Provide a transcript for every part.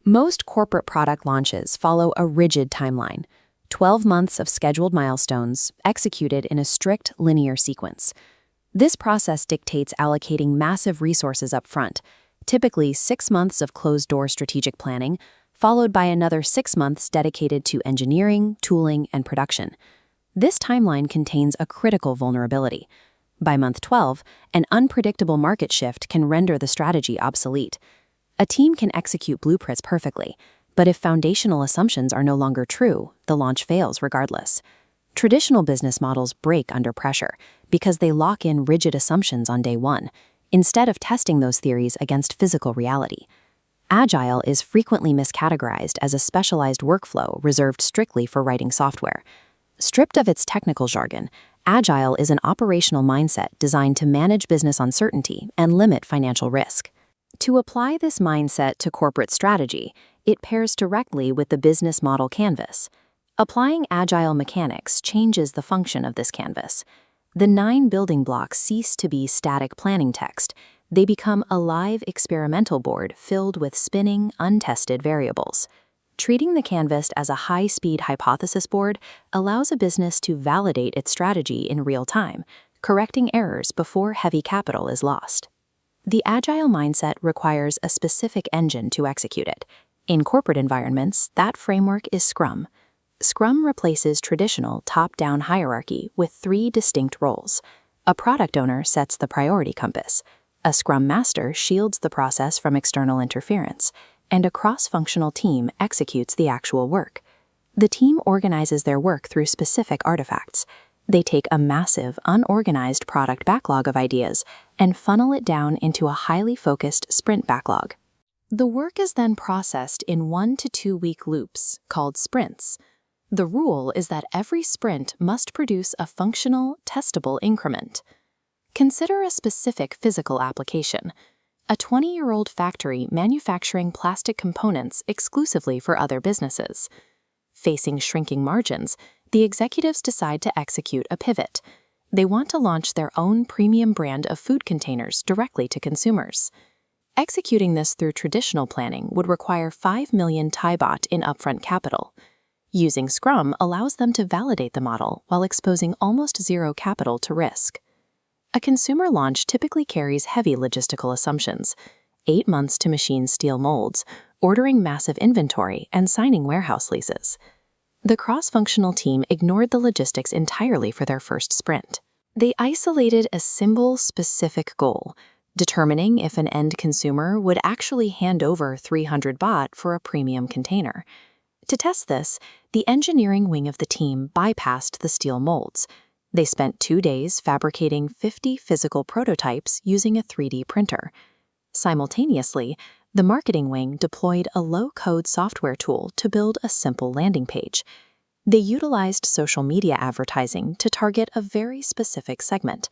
Most corporate product launches follow a rigid timeline, 12 months of scheduled milestones executed in a strict linear sequence. This process dictates allocating massive resources up front, typically 6 months of closed-door strategic planning, followed by another 6 months dedicated to engineering, tooling, and production. This timeline contains a critical vulnerability. By month 12, an unpredictable market shift can render the strategy obsolete. A team can execute blueprints perfectly, but if foundational assumptions are no longer true, the launch fails regardless. Traditional business models break under pressure because they lock in rigid assumptions on day one, instead of testing those theories against physical reality. Agile is frequently miscategorized as a specialized workflow reserved strictly for writing software. Stripped of its technical jargon, Agile is an operational mindset designed to manage business uncertainty and limit financial risk. To apply this mindset to corporate strategy, it pairs directly with the business model canvas. Applying Agile mechanics changes the function of this canvas. The 9 building blocks cease to be static planning text. They become a live experimental board filled with spinning, untested variables. Treating the canvas as a high-speed hypothesis board allows a business to validate its strategy in real time, correcting errors before heavy capital is lost. The Agile mindset requires a specific engine to execute it. In corporate environments, that framework is Scrum. Scrum replaces traditional top-down hierarchy with 3 distinct roles. A product owner sets the priority compass. A Scrum Master shields the process from external interference, and a cross-functional team executes the actual work. The team organizes their work through specific artifacts. They take a massive, unorganized product backlog of ideas and funnel it down into a highly focused sprint backlog. The work is then processed in 1 to 2 week loops, called sprints. The rule is that every sprint must produce a functional, testable increment. Consider a specific physical application. A 20-year-old factory manufacturing plastic components exclusively for other businesses. Facing shrinking margins, the executives decide to execute a pivot. They want to launch their own premium brand of food containers directly to consumers. Executing this through traditional planning would require 5 million Thai baht in upfront capital. Using Scrum allows them to validate the model while exposing almost zero capital to risk. A consumer launch typically carries heavy logistical assumptions: 8 months to machine steel molds, ordering massive inventory, and signing warehouse leases. The cross-functional team ignored the logistics entirely for their first sprint. They isolated a symbol-specific goal, determining if an end consumer would actually hand over 300 baht for a premium container. To test this, the engineering wing of the team bypassed the steel molds. They spent 2 days fabricating 50 physical prototypes using a 3D printer. Simultaneously, the marketing wing deployed a low-code software tool to build a simple landing page. They utilized social media advertising to target a very specific segment: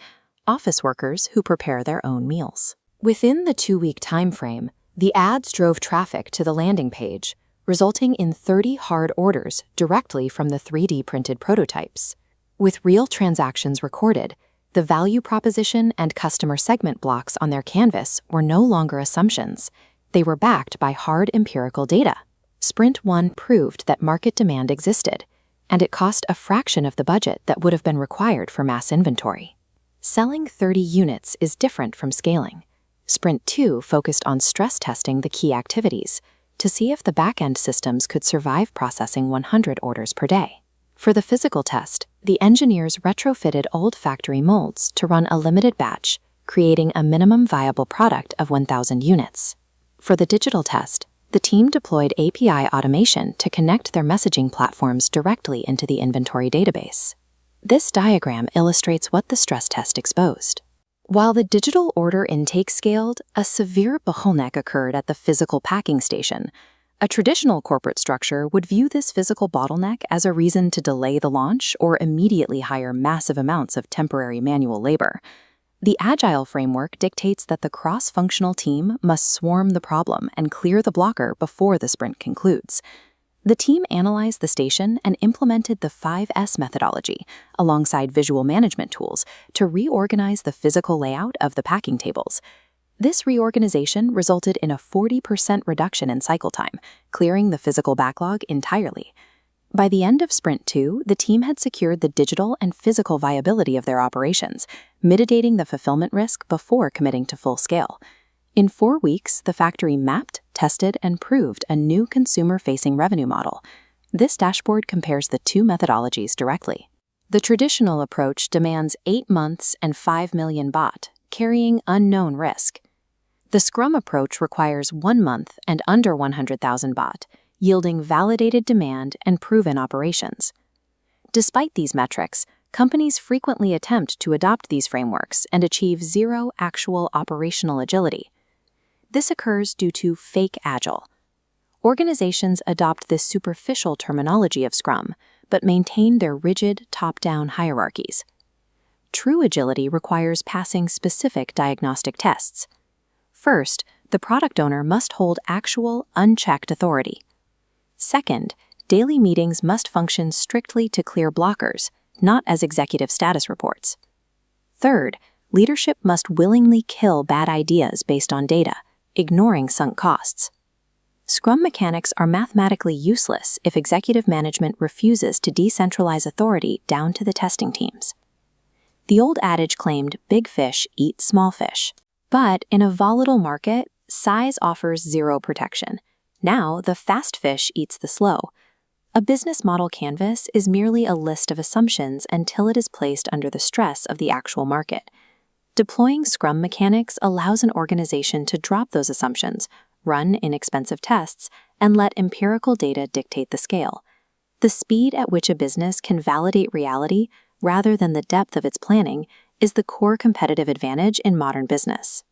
office workers who prepare their own meals. Within the 2-week time frame, the ads drove traffic to the landing page, resulting in 30 hard orders directly from the 3D printed prototypes. With real transactions recorded, the value proposition and customer segment blocks on their canvas were no longer assumptions. They were backed by hard empirical data. Sprint 1 proved that market demand existed, and it cost a fraction of the budget that would have been required for mass inventory. Selling 30 units is different from scaling. Sprint 2 focused on stress testing the key activities to see if the back-end systems could survive processing 100 orders per day. For the physical test, the engineers retrofitted old factory molds to run a limited batch, creating a minimum viable product of 1,000 units. For the digital test, the team deployed API automation to connect their messaging platforms directly into the inventory database. This diagram illustrates what the stress test exposed. While the digital order intake scaled, a severe bottleneck occurred at the physical packing station. A traditional corporate structure would view this physical bottleneck as a reason to delay the launch or immediately hire massive amounts of temporary manual labor. The Agile framework dictates that the cross-functional team must swarm the problem and clear the blocker before the sprint concludes. The team analyzed the station and implemented the 5S methodology alongside visual management tools to reorganize the physical layout of the packing tables. This reorganization resulted in a 40% reduction in cycle time, clearing the physical backlog entirely. By the end of Sprint 2, the team had secured the digital and physical viability of their operations, mitigating the fulfillment risk before committing to full scale. In 4 weeks, the factory mapped, tested, and proved a new consumer-facing revenue model. This dashboard compares the two methodologies directly. The traditional approach demands 8 months and 5 million baht, carrying unknown risk. The Scrum approach requires 1 month and under 100,000 baht, yielding validated demand and proven operations. Despite these metrics, companies frequently attempt to adopt these frameworks and achieve zero actual operational agility. This occurs due to fake Agile. Organizations adopt this superficial terminology of Scrum, but maintain their rigid top-down hierarchies. True agility requires passing specific diagnostic tests. First, the product owner must hold actual, unchecked authority. Second, daily meetings must function strictly to clear blockers, not as executive status reports. Third, leadership must willingly kill bad ideas based on data, ignoring sunk costs. Scrum mechanics are mathematically useless if executive management refuses to decentralize authority down to the testing teams. The old adage claimed big fish eat small fish. But in a volatile market, size offers zero protection. Now, the fast fish eats the slow. A business model canvas is merely a list of assumptions until it is placed under the stress of the actual market. Deploying Scrum mechanics allows an organization to drop those assumptions, run inexpensive tests, and let empirical data dictate the scale. The speed at which a business can validate reality, rather than the depth of its planning, is the core competitive advantage in modern business.